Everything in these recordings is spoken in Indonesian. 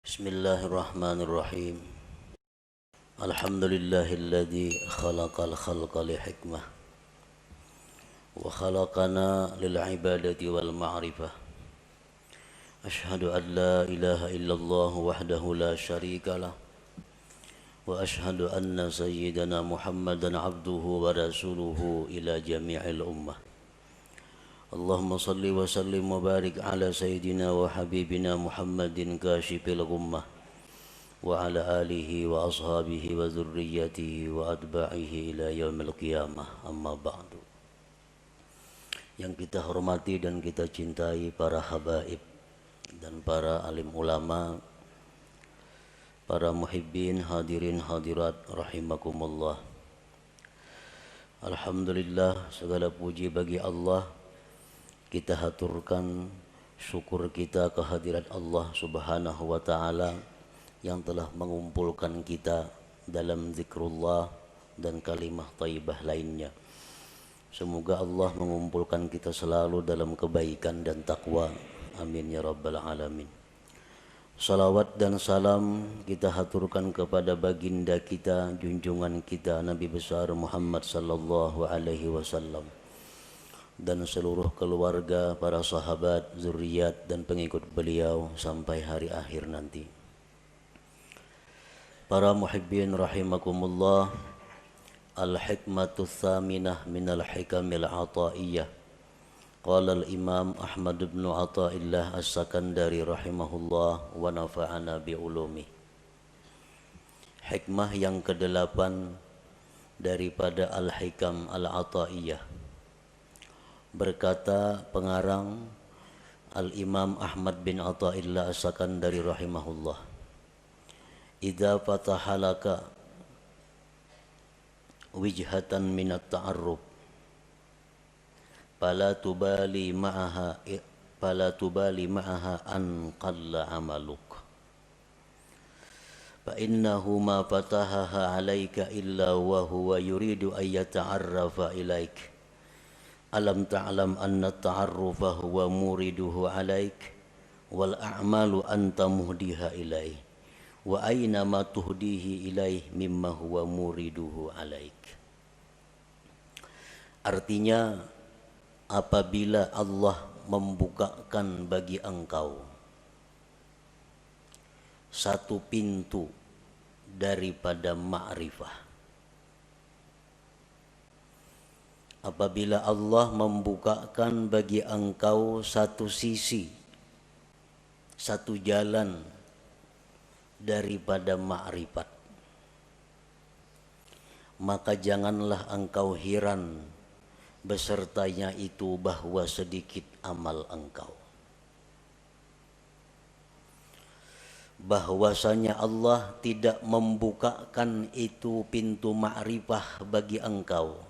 Bismillahirrahmanirrahim. Alhamdulillahilladzi khalaqal khalqa li hikmah wa khalaqana lil ibadati wal ma'rifah. Ashhadu an la ilaha illallah wahdahu la syarika lah wa ashhadu anna sayyidana Muhammadan abduhu wa rasuluhu ila jami'il ummah. Allahumma salli wa sallim wa barik ala sayyidina wa habibina Muhammadin kashifil ghummah wa ala alihi wa ashabihi wa dhurriyyatihi wa atba'ihi ila yaumil qiyamah, amma ba'du. Yang kita hormati dan kita cintai para habaib dan para alim ulama, para muhibbin hadirin hadirat rahimakumullah. Alhamdulillah, segala puji bagi Allah. Kita haturkan syukur kita kehadirat Allah subhanahu wa ta'ala yang telah mengumpulkan kita dalam zikrullah dan kalimah thayyibah lainnya. Semoga Allah mengumpulkan kita selalu dalam kebaikan dan takwa. Amin ya rabbal alamin. Salawat dan salam kita haturkan kepada baginda kita, junjungan kita, Nabi besar Muhammad sallallahu alaihi wasallam, dan seluruh keluarga, para sahabat, zuriat dan pengikut beliau sampai hari akhir nanti. Para muhibbin rahimakumullah, al-hikmatu tsaminah minal hikamil ataiyah. Qala al-imam Ahmad bin Athaillah as-Sakandari rahimahullah wa nafa'ana bi'ulumi. Hikmah yang kedelapan daripada al-hikam al-ataiyah. Berkata pengarang Al-Imam Ahmad bin Athaillah as-Sakandari rahimahullah, idza fatahalaka wijhatan minat ta'arruf fala tubali ma'aha an qalla amaluk fa innahu ma fatahaha alayka illa wa huwa yuridu an yata'arrafa ilaik. Alam ta'lam anna ta'arrufa huwa muriduhu alaik wal a'malu anta muhdiha ilaih wa aina ma tuhdihi ilaih mimma huwa muriduhu alaik. Artinya, apabila Allah membukakan bagi engkau satu pintu daripada ma'rifah, apabila Allah membukakan bagi engkau satu sisi, satu jalan daripada ma'rifat, maka janganlah engkau heran besertanya itu bahwa sedikit amal engkau. Bahwasanya Allah tidak membukakan itu pintu ma'rifah bagi engkau,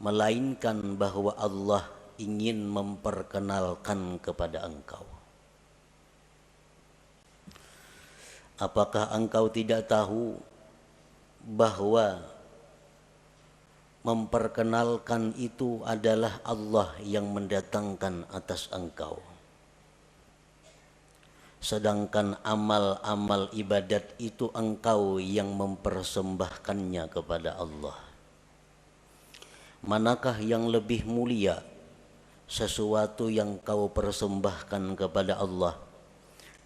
melainkan bahwa Allah ingin memperkenalkan kepada engkau. Apakah engkau tidak tahu bahwa memperkenalkan itu adalah Allah yang mendatangkan atas engkau, sedangkan amal-amal ibadat itu engkau yang mempersembahkannya kepada Allah? Manakah yang lebih mulia, sesuatu yang kau persembahkan kepada Allah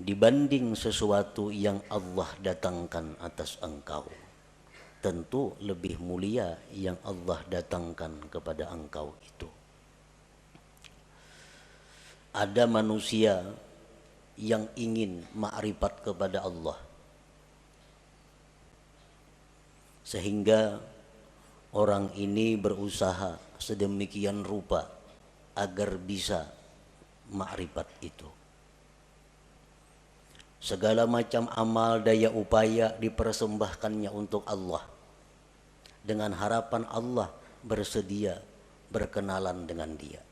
dibanding sesuatu yang Allah datangkan atas engkau? Tentu lebih mulia yang Allah datangkan kepada engkau itu. Ada manusia yang ingin ma'rifat kepada Allah, sehingga orang ini berusaha sedemikian rupa agar bisa ma'rifat itu. Segala macam amal daya upaya dipersembahkannya untuk Allah, dengan harapan Allah bersedia berkenalan dengan dia.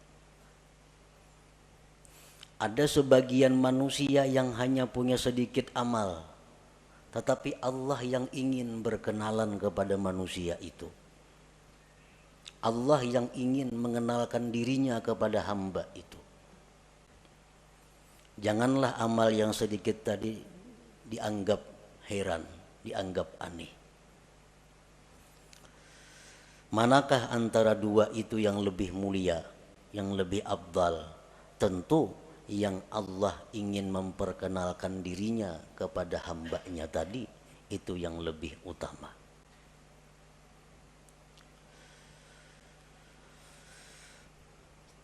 Ada sebagian manusia yang hanya punya sedikit amal, tetapi Allah yang ingin berkenalan kepada manusia itu. Allah yang ingin mengenalkan dirinya kepada hamba itu. Janganlah amal yang sedikit tadi dianggap heran, dianggap aneh. Manakah antara dua itu yang lebih mulia, yang lebih afdal? Tentu yang Allah ingin memperkenalkan dirinya kepada hambanya tadi, itu yang lebih utama.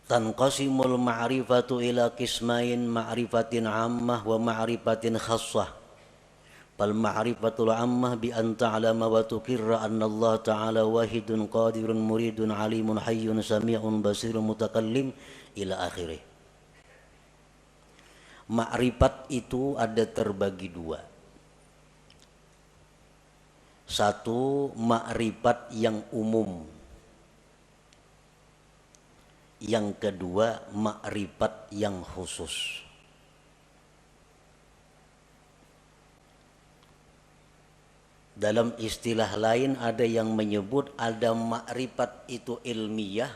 Tanqasimul ma'rifatu ila qismain, ma'rifatin ammah wa ma'rifatin khassah. Fal ma'rifatul ammah bi an ta'lama wa tuqirra anna Allah ta'ala wahidun qadirun muridun alimun hayyun sami'un basirun mutakallim ila akhirih. Ma'rifat itu ada terbagi dua. Satu, ma'rifat yang umum. Yang kedua, ma'rifat yang khusus. Dalam istilah lain ada yang menyebut ada ma'rifat itu ilmiah,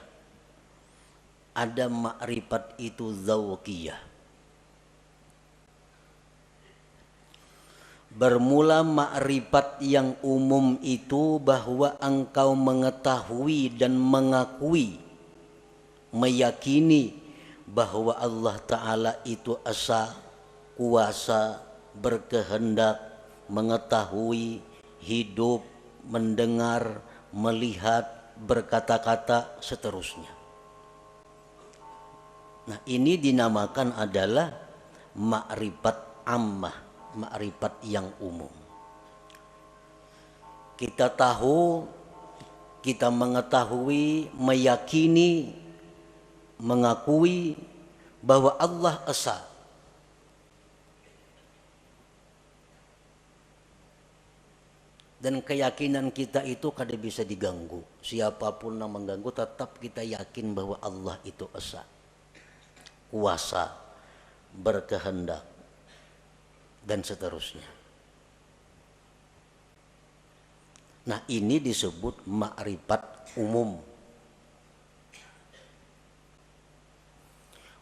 ada ma'rifat itu zawqiyah. Bermula ma'rifat yang umum itu bahwa engkau mengetahui dan mengakui, meyakini bahwa Allah Ta'ala itu esa, kuasa, berkehendak, mengetahui, hidup, mendengar, melihat, berkata-kata, seterusnya. Nah, ini dinamakan adalah ma'rifat ammah, ma'rifat yang umum. Kita tahu, kita mengetahui, meyakini, mengakui bahwa Allah esa. Dan keyakinan kita itu kada bisa diganggu. Siapapun yang mengganggu, tetap kita yakin bahwa Allah itu esa, kuasa, berkehendak, dan seterusnya. Nah, ini disebut ma'rifat umum.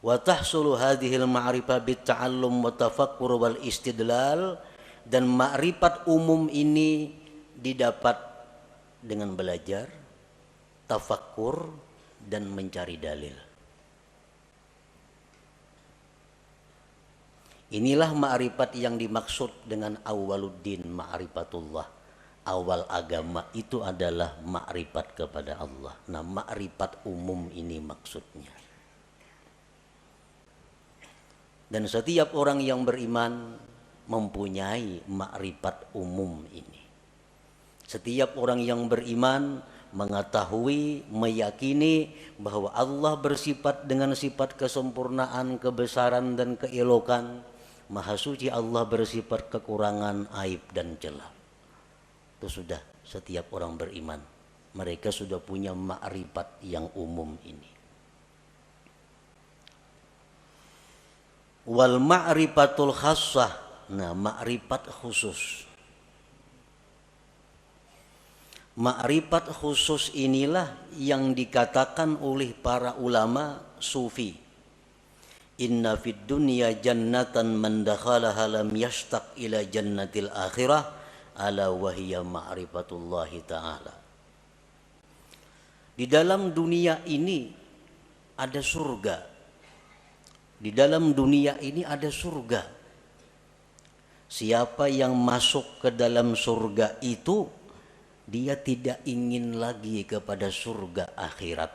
Wa tahsulu hadhil ma'rifah bitta'allum wa tafakkur wal istidlal, dan ma'rifat umum ini didapat dengan belajar, tafakkur, dan mencari dalil. Inilah ma'rifat yang dimaksud dengan awwaluddin ma'rifatullah. Awal agama itu adalah ma'rifat kepada Allah. Nah, ma'rifat umum ini maksudnya. Dan setiap orang yang beriman mempunyai ma'rifat umum ini. Setiap orang yang beriman mengetahui, meyakini bahwa Allah bersifat dengan sifat kesempurnaan, kebesaran, dan keelokan. Maha suci Allah bersifat kekurangan, aib, dan celah. Itu sudah setiap orang beriman. Mereka sudah punya ma'rifat yang umum ini. Wal ma'rifatul khassah. Nah, ma'rifat khusus. Ma'rifat khusus inilah yang dikatakan oleh para ulama sufi. Inna fid dunya jannatan man dakhalaha lam yashtaq ila jannatil akhirah ala wahiyya ma'rifatullahi ta'ala. Di dalam dunia ini ada surga. Di dalam dunia ini ada surga. Siapa yang masuk ke dalam surga itu, dia tidak ingin lagi kepada surga akhirat.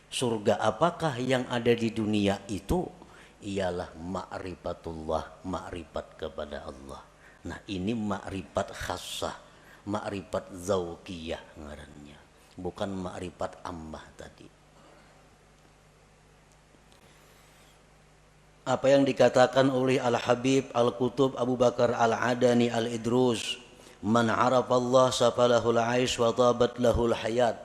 Surga apakah yang ada di dunia itu? Ialah ma'rifatullah, ma'rifat kepada Allah. Nah, ini ma'rifat khassah, ma'rifat zawqiyah ngarannya, bukan ma'rifat ammah tadi. Apa yang dikatakan oleh Al-Habib Al-Qutub Abu Bakar Al-Adani Al-Idrus, man arafa Allah safalahul aish wa tabat lahul hayat.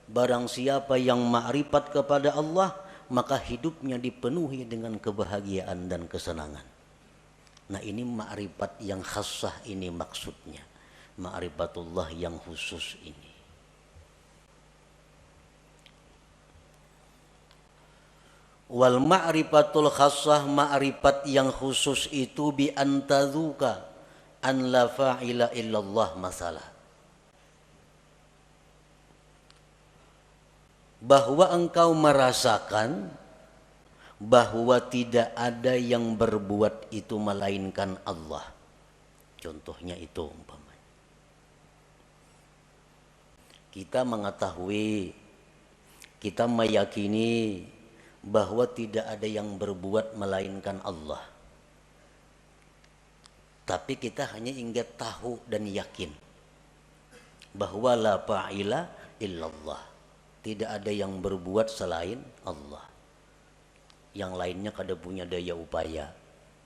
Barang siapa yang ma'rifat kepada Allah, maka hidupnya dipenuhi dengan kebahagiaan dan kesenangan. Nah, ini ma'rifat yang khassah ini maksudnya. Ma'rifatullah yang khusus ini. Wal ma'rifatul khassah, ma'rifat yang khusus itu bi antazuka an la fa'ila illallah masalah. Bahwa engkau merasakan bahwa tidak ada yang berbuat itu melainkan Allah. Contohnya itu umpamanya. Kita mengetahui, kita meyakini bahwa tidak ada yang berbuat melainkan Allah. Tapi kita hanya ingin tahu dan yakin bahwa la fa'ila illallah. Tidak ada yang berbuat selain Allah. Yang lainnya kada punya daya upaya.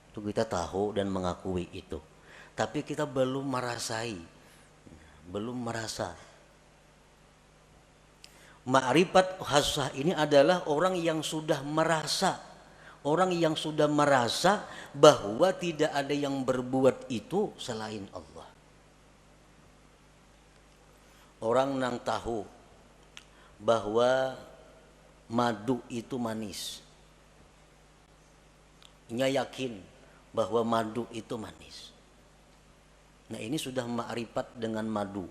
Itu kita tahu dan mengakui itu. Tapi kita belum merasai, belum merasa. Ma'rifat khassah ini adalah orang yang sudah merasa. Orang yang sudah merasa bahwa tidak ada yang berbuat itu selain Allah. Orang yang tahu bahwa madu itu manis. Nya yakin bahwa madu itu manis. Nah, ini sudah ma'rifat dengan madu.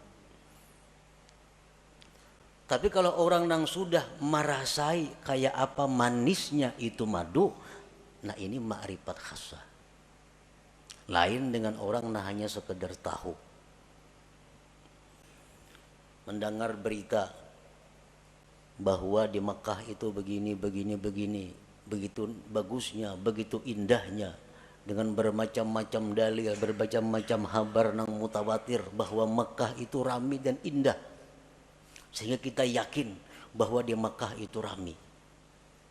Tapi kalau orang yang sudah merasai kayak apa manisnya itu madu, nah ini ma'rifat khassah. Lain dengan orang nah hanya sekedar tahu. Mendengar berita bahwa di Mekah itu begini, begitu bagusnya, begitu indahnya, dengan bermacam-macam dalil, bermacam-macam kabar yang mutawatir bahwa Mekah itu ramai dan indah. Sehingga kita yakin bahwa di Makkah itu ramai.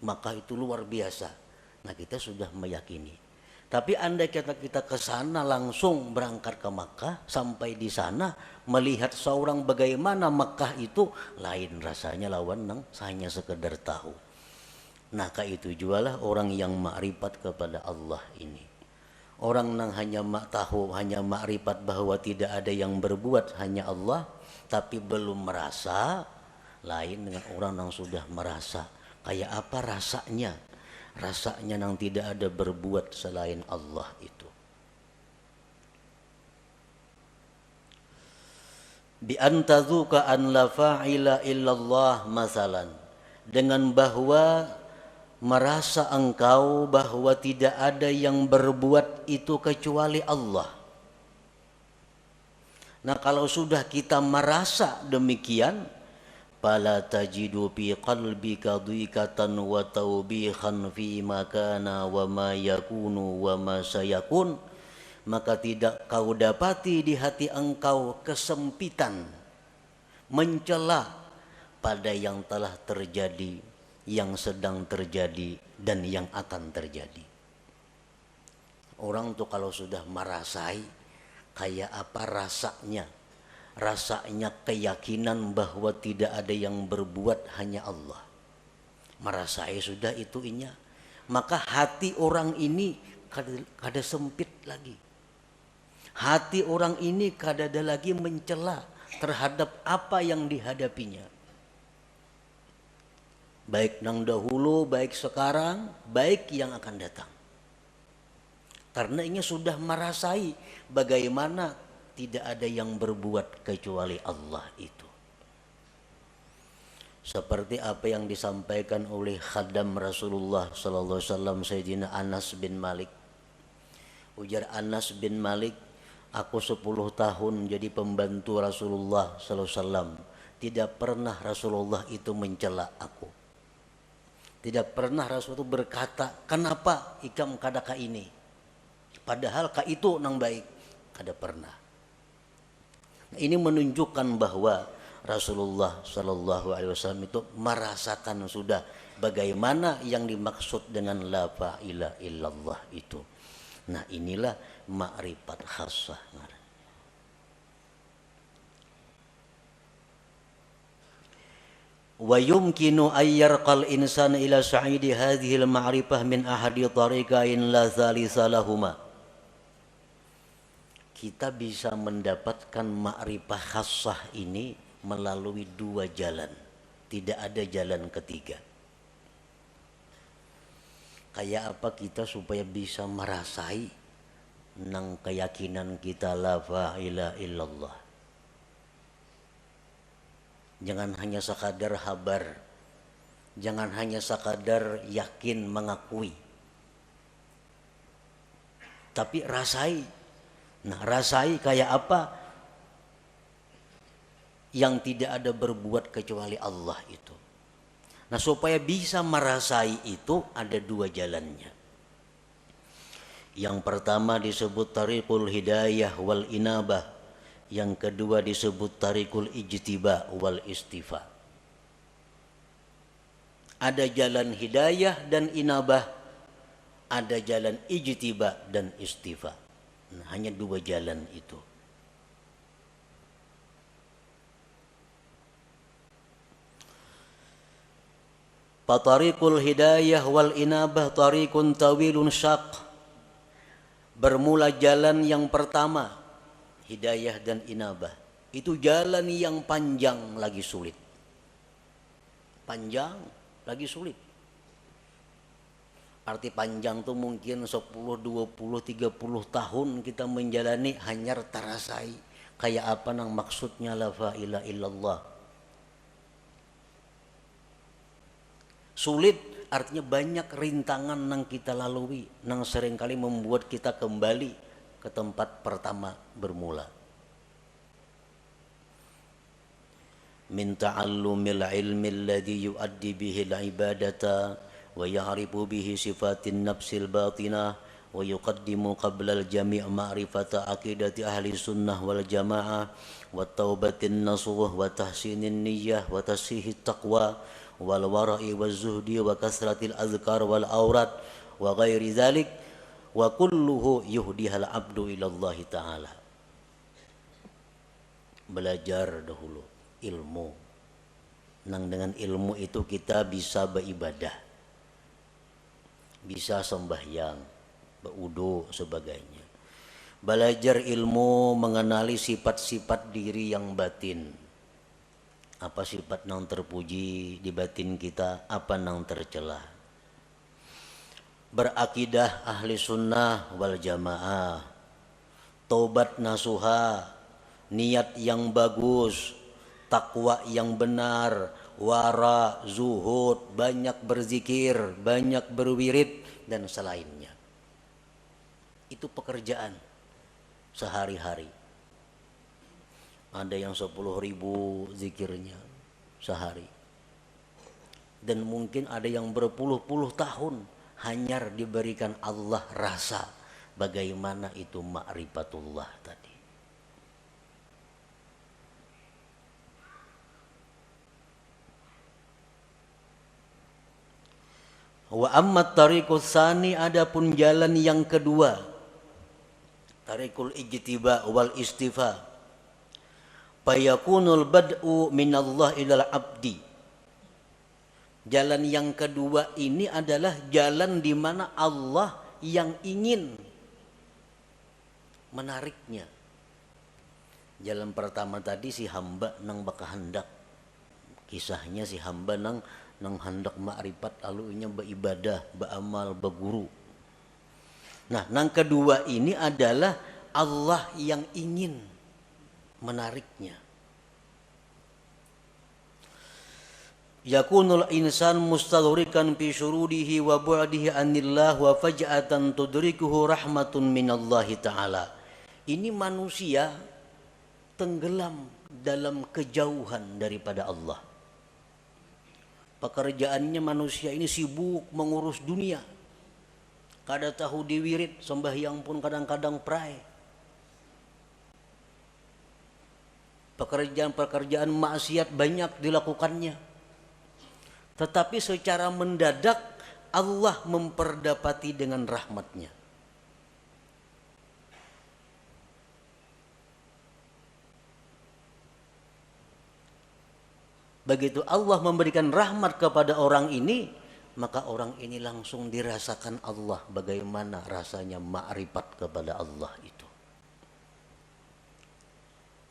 Makkah itu luar biasa. Nah, kita sudah meyakini. Tapi andai kita ke sana langsung berangkat ke Makkah, sampai di sana melihat seorang bagaimana Makkah itu, lain rasanya lawan nang hanya sekedar tahu. Nah, itu jualah orang yang ma'rifat kepada Allah ini. Orang yang hanya tahu, hanya ma'rifat bahwa tidak ada yang berbuat hanya Allah, tapi belum merasa, lain dengan orang yang sudah merasa. Kayak apa rasanya? Rasanya yang tidak ada berbuat selain Allah itu. Bi antazuka an la fa'ila illallah masalan. Dengan bahwa merasa engkau bahwa tidak ada yang berbuat itu kecuali Allah. Nah, kalau sudah kita merasa demikian, fala tajidu fi qalbika dhiqatan wa tawbihan fi ma kana wa ma yakunu wa ma sayakun, maka tidak kau dapati di hati engkau kesempitan, mencela pada yang telah terjadi, yang sedang terjadi, dan yang akan terjadi. Orang tuh kalau sudah merasai kayak apa rasanya? Rasanya keyakinan bahwa tidak ada yang berbuat hanya Allah. Merasai sudah itu inya. Maka hati orang ini kada sempit lagi. Hati orang ini kada ada lagi mencela terhadap apa yang dihadapinya. Baik nang dahulu, baik sekarang, baik yang akan datang. Karena ini sudah merasai bagaimana tidak ada yang berbuat kecuali Allah itu. Seperti apa yang disampaikan oleh khadam Rasulullah sallallahu alaihi wasallam Sayyidina Anas bin Malik. Ujar Anas bin Malik, aku 10 tahun jadi pembantu Rasulullah sallallahu alaihi wasallam. Tidak pernah Rasulullah itu mencela aku. Tidak pernah Rasul itu berkata, kenapa ikam kadaka ini? Padahal ka itu nang baik, kada pernah. Nah, ini menunjukkan bahwa Rasulullah Shallallahu Alaihi Wasallam itu merasakan sudah bagaimana yang dimaksud dengan la ilaha illallah itu. Nah, inilah ma'rifat khassah. Wa yumkinu ayyarqal insan ila sa'idi hadhihi al-ma'rifah min ahadi tariqain la thalitha lahuma. Kita bisa mendapatkan ma'rifah khassah ini melalui 2 jalan. Tidak ada jalan ketiga. Kayak apa kita supaya bisa merasai nang keyakinan kita la ilaha illallah. Jangan hanya sekadar habar, jangan hanya sekadar yakin mengakui, tapi rasai. Nah, rasai kayak apa? Yang tidak ada berbuat kecuali Allah itu. Nah, supaya bisa merasai itu ada dua jalannya. Yang pertama disebut tariqul hidayah wal inabah. Yang kedua disebut tariqul ijtiba wal istifa. Ada jalan hidayah dan inabah, ada jalan ijtiba dan istifa. Nah, hanya dua jalan itu. Fatariqul hidayah wal inabah tariqun tawilun syaq. Bermula jalan yang pertama, hidayah dan inabah. Itu jalan yang panjang lagi sulit. Panjang lagi sulit. Arti panjang tuh mungkin 10, 20, 30 tahun kita menjalani hanyar tarasai. Kayak apa nang maksudnya la ilaha illallah. Sulit artinya banyak rintangan nang kita lalui, nang seringkali membuat kita kembali ke tempat pertama bermula. Min ta'allumil ilmi alladhi yuaddi bihi al-ibadata wa ya'rifu bihi sifatin nafsil batinah wa yuqaddimu qabla al-jami' ma'rifata aqidati ahli sunnah wal jamaah wa taubatin nasuh wa tahsinin niyyah wa tasihit taqwa wal wara'i wal zuhdi wa kasratil azkar wal aurat wa ghairi dhalik wa kulluhu yuhdihal abdu ilallahi ta'ala. Belajar dahulu ilmu, nang dengan ilmu itu kita bisa beribadah, bisa sembahyang, berwudu sebagainya. Belajar ilmu mengenali sifat-sifat diri yang batin. Apa sifat nang terpuji di batin kita, apa nang tercela. Berakidah ahli sunnah wal jamaah, taubat nasuha, niat yang bagus, takwa yang benar, wara, zuhud, banyak berzikir, banyak berwirid dan selainnya. Itu pekerjaan sehari-hari. Ada yang 10.000 zikirnya sehari. Dan mungkin ada yang berpuluh-puluh tahun hanya diberikan Allah rasa bagaimana itu ma'rifatullah tadi. Wa amma tariqus tsani, adapun jalan yang kedua, tariqul ijtiba wal istifa. Fayakunul bad'u minallah ilal abdi. Jalan yang kedua ini adalah jalan di mana Allah yang ingin menariknya. Jalan pertama tadi si hamba nang baka hendak, kisahnya si hamba nang hendak ma'rifat alunya beribadah, beramal, berguru. Nah, nang kedua ini adalah Allah yang ingin menariknya. Yakunul insan mustadhrikan fi syurudihi wa bu'dihi anillah wa faj'atan tudrikuhu rahmatun minallahi ta'ala. Ini manusia tenggelam dalam kejauhan daripada Allah. Pekerjaannya manusia ini sibuk mengurus dunia. Kada tahu diwirid, sembahyang pun kadang-kadang pray. Pekerjaan-pekerjaan maksiat banyak dilakukannya. Tetapi secara mendadak Allah memperdapati dengan rahmatnya. Begitu Allah memberikan rahmat kepada orang ini, maka orang ini langsung dirasakan Allah bagaimana rasanya ma'rifat kepada Allah itu.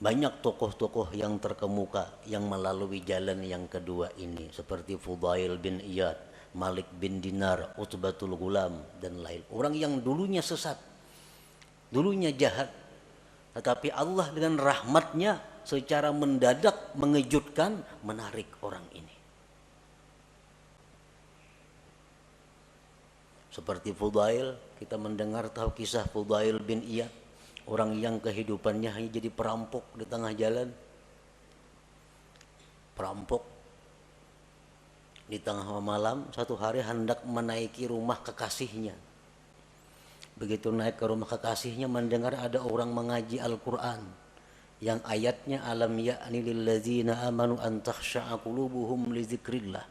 Banyak tokoh-tokoh yang terkemuka yang melalui jalan yang kedua ini, seperti Fudail bin Iyad, Malik bin Dinar, Utbatul Gulam dan lain. Orang yang dulunya sesat, dulunya jahat, tetapi Allah dengan rahmatnya secara mendadak mengejutkan, menarik orang ini. Seperti Fudail, kita mendengar tahu kisah Fudail bin Iyad, orang yang kehidupannya hanya jadi perampok di tengah jalan. Perampok di tengah malam satu hari hendak menaiki rumah kekasihnya. Begitu naik ke rumah kekasihnya, mendengar ada orang mengaji Al-Quran yang ayatnya alam ya'ni lilladzina amanu an takhsha'a qulubuhum li dzikrillah.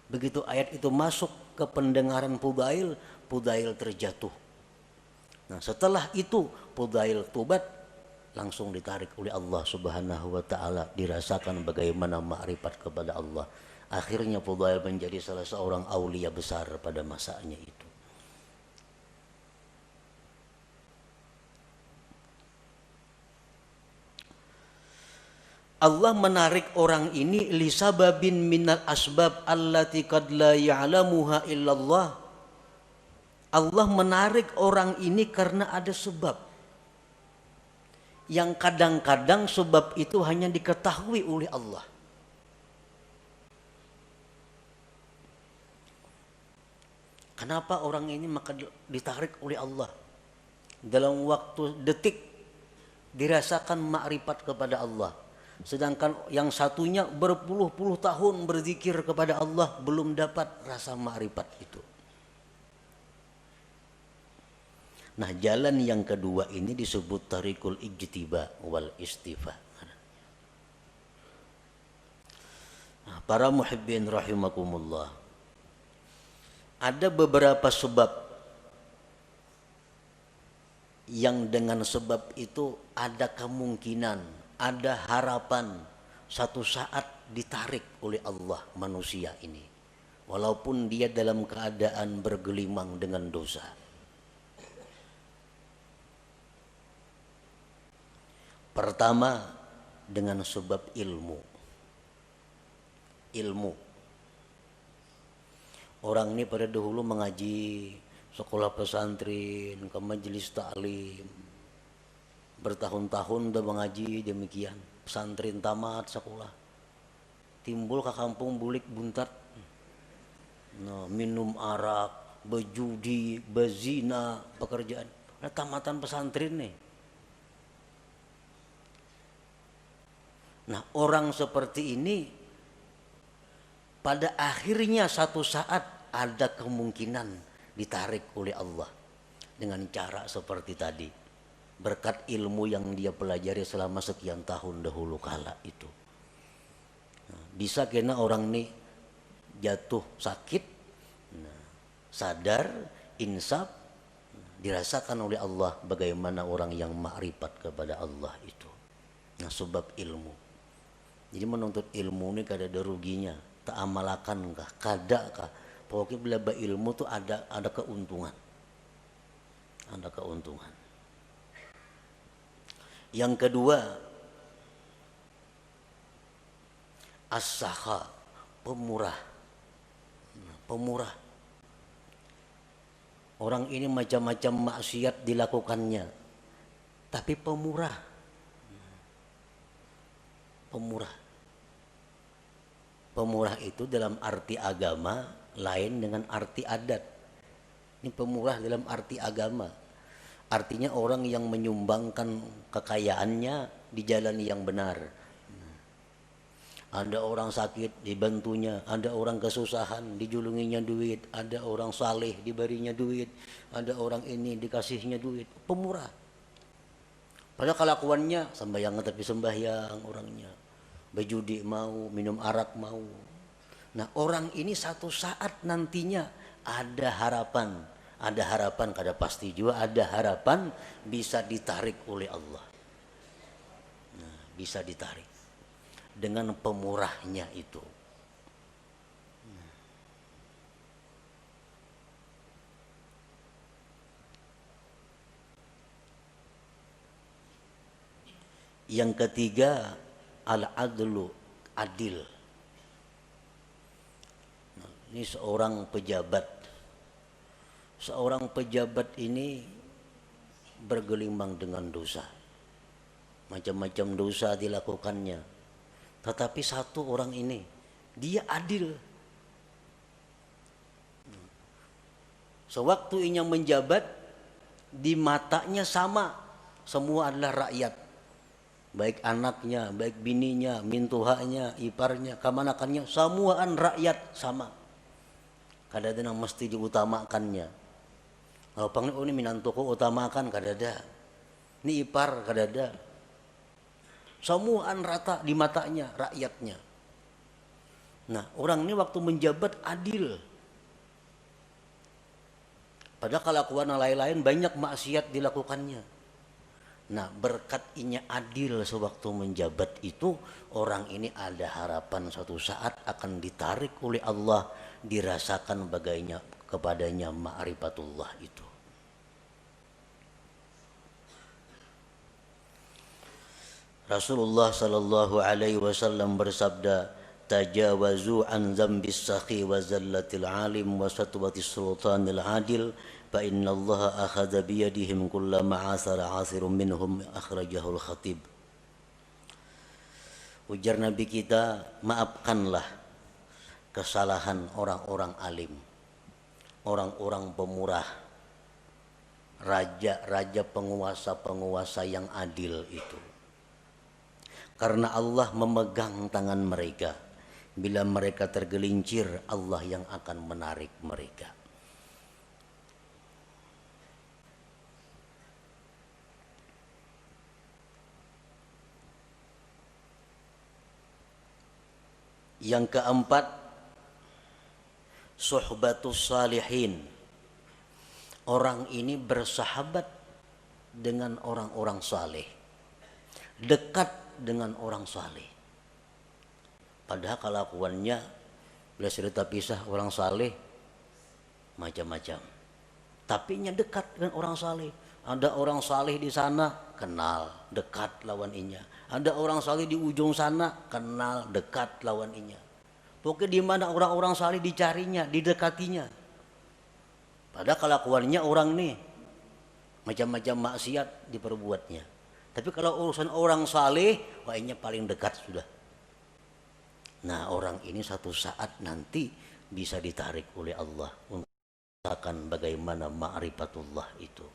Begitu ayat itu masuk ke pendengaran Fudail, Fudail terjatuh. Nah, setelah itu Fudail tobat, langsung ditarik oleh Allah Subhanahu wa taala, dirasakan bagaimana makrifat kepada Allah. Akhirnya Fudail menjadi salah seorang aulia besar pada masanya itu. Allah menarik orang ini lisababin minal asbab allati qad la ya'lamuha illallah. Allah menarik orang ini karena ada sebab yang kadang-kadang sebab itu hanya diketahui oleh Allah. Kenapa orang ini maka ditarik oleh Allah? Dalam waktu detik dirasakan makrifat kepada Allah. Sedangkan yang satunya berpuluh-puluh tahun berzikir kepada Allah belum dapat rasa makrifat itu. Nah, jalan yang kedua ini disebut tarikul ijtiba wal istifa. Nah, para muhibbin rahimakumullah, ada beberapa sebab yang dengan sebab itu ada kemungkinan, ada harapan satu saat ditarik oleh Allah manusia ini, walaupun dia dalam keadaan bergelimang dengan dosa. Pertama, dengan sebab ilmu. Orang ini pada dahulu mengaji sekolah pesantren, ke majelis taklim, bertahun-tahun udah mengaji demikian. Pesantren tamat sekolah, timbul ke kampung bulik buntat, nah, minum arak, berjudi, berzina, pekerjaan. Nah, tamatan pesantren nih. Nah, orang seperti ini pada akhirnya satu saat ada kemungkinan ditarik oleh Allah dengan cara seperti tadi, berkat ilmu yang dia pelajari selama sekian tahun dahulu kala itu. Nah, bisa kena orang ini jatuh sakit, nah, sadar, insaf, dirasakan oleh Allah bagaimana orang yang makrifat kepada Allah itu. Nah, sebab ilmu. Jadi menuntut ilmu ini kada ada ruginya, tak amalakan kah, kada kah. Pokoknya bila ilmu tuh ada keuntungan. Ada keuntungan. Yang kedua, as-sakha, pemurah. Pemurah. Orang ini macam-macam maksiat dilakukannya, tapi pemurah. Pemurah. Pemurah itu dalam arti agama lain dengan arti adat. Ini pemurah dalam arti agama. Artinya orang yang menyumbangkan kekayaannya di jalan yang benar. Ada orang sakit dibantunya, ada orang kesusahan dijulunginya duit, ada orang saleh diberinya duit, ada orang ini dikasihnya duit. Pemurah. Padahal kelakuannya sembahyang tapi sembahyang orangnya. Berjudi mau, minum arak mau. Nah, orang ini satu saat nantinya ada harapan kada pasti juga, ada harapan bisa ditarik oleh Allah. Nah, bisa ditarik dengan pemurahnya itu. Yang ketiga, al-adlu, adil. Ini seorang pejabat. Seorang pejabat ini bergelimang dengan dosa. Macam-macam dosa dilakukannya. Tetapi satu orang ini, dia adil. Sewaktu ia menjabat, di matanya sama. Semua adalah rakyat. Baik anaknya, baik bininya, mintuhanya, iparnya, kamanakannya, semuaan rakyat sama. Kadang-kadang mesti diutamakannya. Kalau ini minantuku utamakan kadada. Ini ipar kadada. Semuaan rata di matanya rakyatnya. Nah, orang ini waktu menjabat adil. Padahal kelakuan lain-lain banyak maksiat dilakukannya. Nah, berkat inya adil sewaktu menjabat itu, orang ini ada harapan suatu saat akan ditarik oleh Allah, dirasakan bagainya kepadanya ma'rifatullah itu. Rasulullah sallallahu alaihi wasallam bersabda, tajawazu an dzambis sakhi wa zallatil alim wa satwatis sultanil adil fa innallaha akhadha bi yadihim kullama asara asirun minhum, akhrajahul khatib. Ujar Nabi kita, maafkanlah kesalahan orang-orang alim, orang-orang pemurah, raja-raja, penguasa-penguasa yang adil itu. Karena Allah memegang tangan mereka. Bila mereka tergelincir, Allah yang akan menarik mereka. Yang keempat, suhbatus salihin. Orang ini bersahabat dengan orang-orang saleh, dekat dengan orang saleh. Padahal kelakuannya bila cerita pisah orang saleh macam-macam, tapi nya dekat dengan orang saleh. Ada orang saleh di sana, kenal, dekat lawan inya. Ada orang saleh di ujung sana, kenal, dekat lawan inya. Pokoknya di mana orang-orang saleh dicarinya, didekatinya. Padahal kelakuannya orang nih macam-macam maksiat diperbuatnya. Tapi kalau urusan orang saleh, kayaknya paling dekat sudah. Nah, orang ini satu saat nanti bisa ditarik oleh Allah untuk merasakan bagaimana ma'rifatullah itu.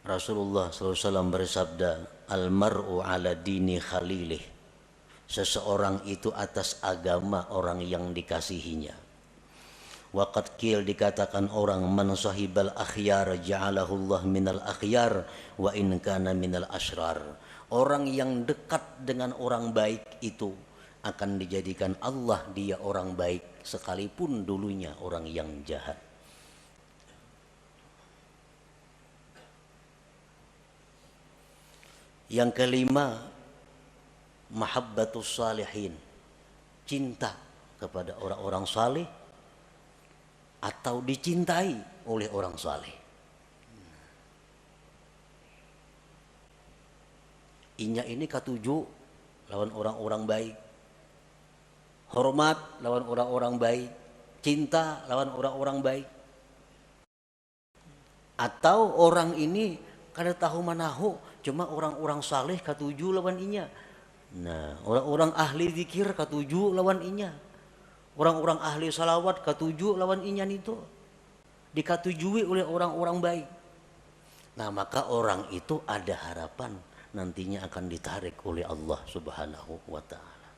Rasulullah SAW bersabda, almar'u ala dini khalilih. Seseorang itu atas agama orang yang dikasihinya. Waqad qil, dikatakan orang, man sahibal akhyar ja'alahullah minal akhyar wa in kana minal asrar. Orang yang dekat dengan orang baik itu akan dijadikan Allah dia orang baik sekalipun dulunya orang yang jahat. Yang kelima, mahabbatus salihin. Cinta kepada orang-orang saleh atau dicintai oleh orang saleh. Inya ini katuju lawan orang-orang baik, hormat lawan orang-orang baik, cinta lawan orang-orang baik. Atau orang ini kada tahu manahu, cuma orang-orang saleh katuju lawan inya. Nah, orang-orang ahli zikir katuju lawan inya. Orang-orang ahli salawat katuju lawan inya itu. Dikatujui oleh orang-orang baik. Nah, maka orang itu ada harapan nantinya akan ditarik oleh Allah Subhanahu wa ta'ala.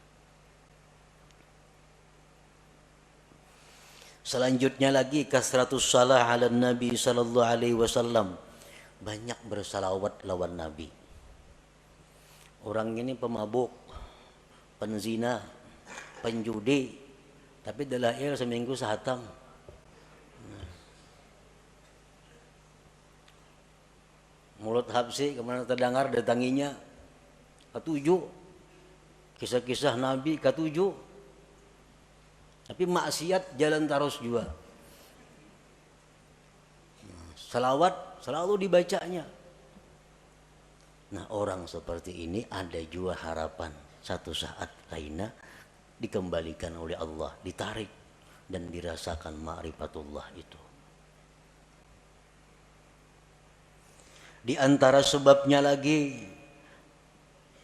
Selanjutnya lagi, kasratus salah ala Nabi sallallahu alaihi wasallam. Banyak bersalawat lawan Nabi. Orang ini pemabuk, penzina, penjudi, tapi dalail seminggu sehatam. Mulut habsi kemana terdengar datanginya, ketujuh kisah-kisah Nabi ketujuh, tapi maksiat jalan terus juga. Salawat selalu dibacanya. Nah, orang seperti ini ada juga harapan satu saat lainnya dikembalikan oleh Allah, ditarik dan dirasakan ma'rifatullah itu. Di antara sebabnya lagi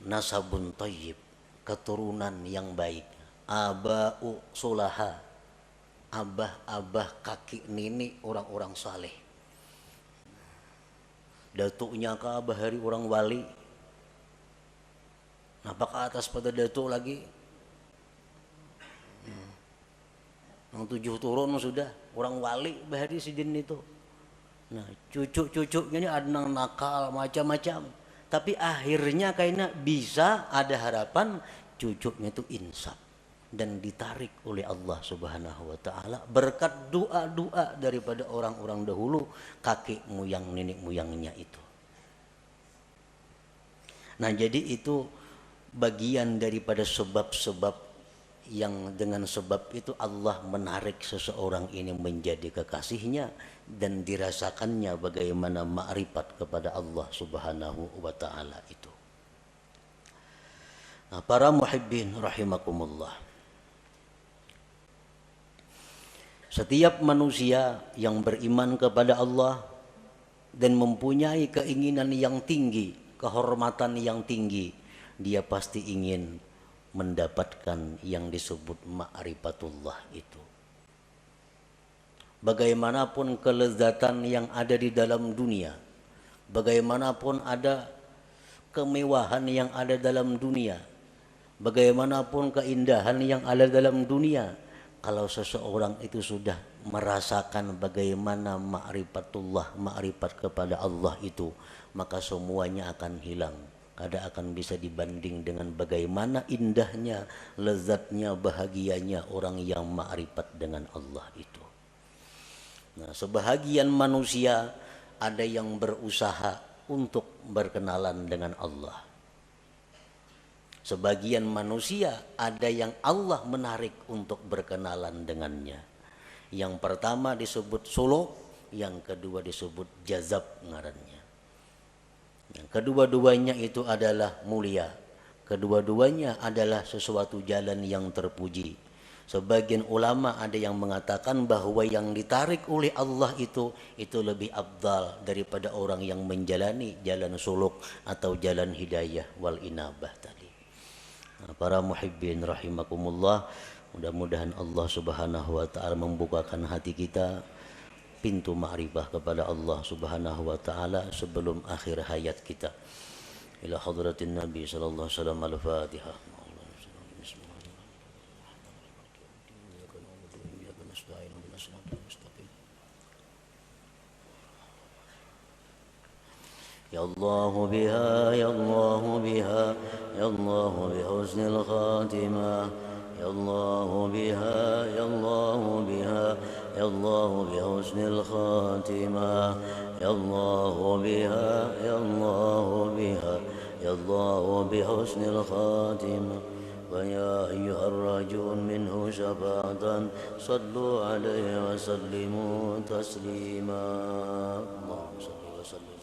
nasabun thayyib, keturunan yang baik, aba'u sulaha, abah-abah kakek nenek orang-orang saleh. Datuknya ke abah hari orang wali, napa ke atas pada datuk lagi, yang 7 turun sudah orang wali bahari sidin itu. Nah cucuk-cucuknya ini ada yang nakal macam-macam, tapi akhirnya kayaknya bisa ada harapan cucuknya itu insaf dan ditarik oleh Allah Subhanahu wa taala berkat doa-doa daripada orang-orang dahulu, kakek moyang nenek moyangnya itu. Nah jadi itu bagian daripada sebab-sebab yang dengan sebab itu Allah menarik seseorang ini menjadi kekasihnya dan dirasakannya bagaimana ma'rifat kepada Allah Subhanahu wa taala itu. Nah, para muhibbin rahimakumullah. Setiap manusia yang beriman kepada Allah dan mempunyai keinginan yang tinggi, kehormatan yang tinggi, dia pasti ingin mendapatkan yang disebut ma'rifatullah itu. Bagaimanapun kelezatan yang ada di dalam dunia, bagaimanapun ada kemewahan yang ada dalam dunia, bagaimanapun keindahan yang ada dalam dunia, kalau seseorang itu sudah merasakan bagaimana ma'rifatullah, ma'rifat kepada Allah itu, maka semuanya akan hilang. Kada akan bisa dibanding dengan bagaimana indahnya, lezatnya, bahagianya orang yang ma'rifat dengan Allah itu. Nah, sebahagian manusia ada yang berusaha untuk berkenalan dengan Allah. Sebagian manusia ada yang Allah menarik untuk berkenalan dengannya. Yang pertama disebut suluk, yang kedua disebut jazab ngarannya. Yang kedua-duanya itu adalah mulia. Kedua-duanya adalah sesuatu jalan yang terpuji. Sebagian ulama ada yang mengatakan bahwa yang ditarik oleh Allah itu lebih afdal daripada orang yang menjalani jalan suluk atau jalan hidayah wal inabah tadi. Nah, para muhibbin rahimakumullah, mudah-mudahan Allah Subhanahu wa taala membukakan hati kita pintu ma'rifah kepada Allah Subhanahu wa taala sebelum akhir hayat kita. Ila hadratin Nabi sallallahu alaihi wasallam, al-Fatihah. Ya Allah biha, ya Allah biha, ya Allah bihusnil khatimah. Ya Allah biha, ya Allah biha, ya Allah bihusnil khatimah. Ya Allah biha, ya Allah biha, ya Allah bihusnil khatimah. ويا أيها الراجون منه شفاعة صلوا عليه وسلموا تسليما. اللهم صل وسلم